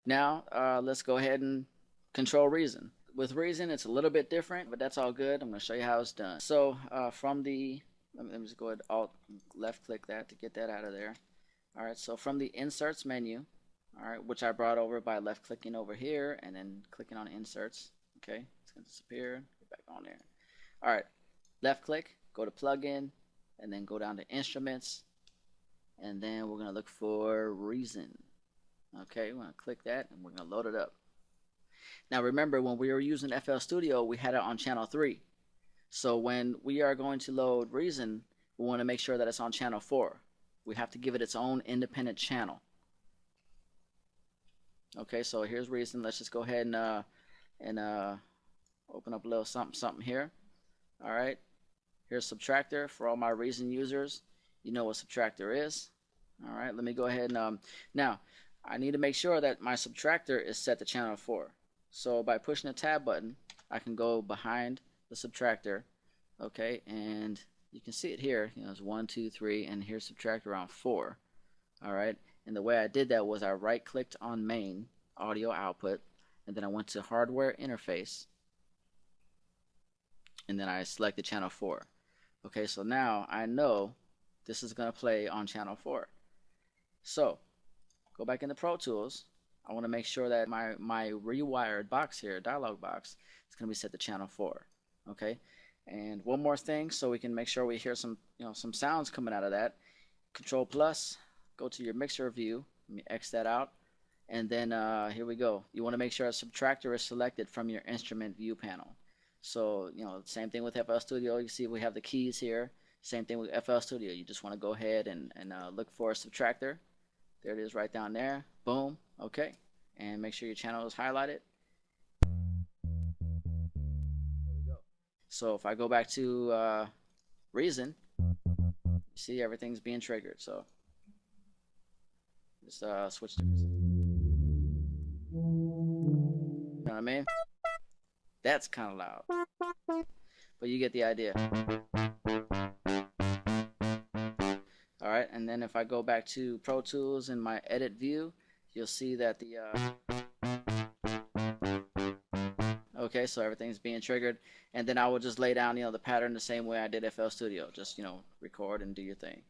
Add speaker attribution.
Speaker 1: Now, let's go ahead and control Reason. With Reason, it's a little bit different, but that's all good. I'm going to show you how it's done. So from the, let me just go ahead, Alt left click that to get that out of there. All right, so from the Inserts menu, all right, which I brought over by left clicking over here and then clicking on Inserts. Okay, it's going to disappear. Get back on there. All right, left click, go to Plugin, and then go down to Instruments, and then we're going to look for Reason. Okay, we're going to click that and we're going to load it up. Now remember, when we were using FL Studio, we had it on channel 3. So when we are going to load Reason, we want to make sure that it's on channel 4. We have to give it its own independent channel. Okay, so here's Reason. Let's just go ahead and open up a little something here. All right, here's Subtractor. For all my Reason users, you know what Subtractor is. All right, let me go ahead and now I need to make sure that my Subtractor is set to channel 4. So by pushing the tab button, I can go behind the Subtractor, okay, and you can see it here. You know, it's 1, 2, 3, and here's Subtractor on 4. All right, and the way I did that was I right-clicked on Main Audio Output, and then I went to Hardware Interface, and then I selected channel 4. Okay, so now I know this is going to play on channel 4. So go back into Pro Tools. I want to make sure that my Rewired box here, dialog box, is going to be set to channel 4. Okay, and one more thing, so we can make sure we hear some some sounds coming out of that. Control plus, go to your mixer view. Let me X that out, and then here we go. You want to make sure a Subtractor is selected from your instrument view panel. So same thing with FL Studio. You see we have the keys here. Same thing with FL Studio. You just want to go ahead and look for a Subtractor. There it is right down there. Boom. Okay. And make sure your channel is highlighted. There we go. So if I go back to Reason, you see everything's being triggered. So just switch to Reason. You know what I mean? That's kind of loud. But you get the idea. Alright, and then if I go back to Pro Tools in my edit view, you'll see that the okay, so everything's being triggered, and then I will just lay down the pattern the same way I did FL Studio. Just record and do your thing.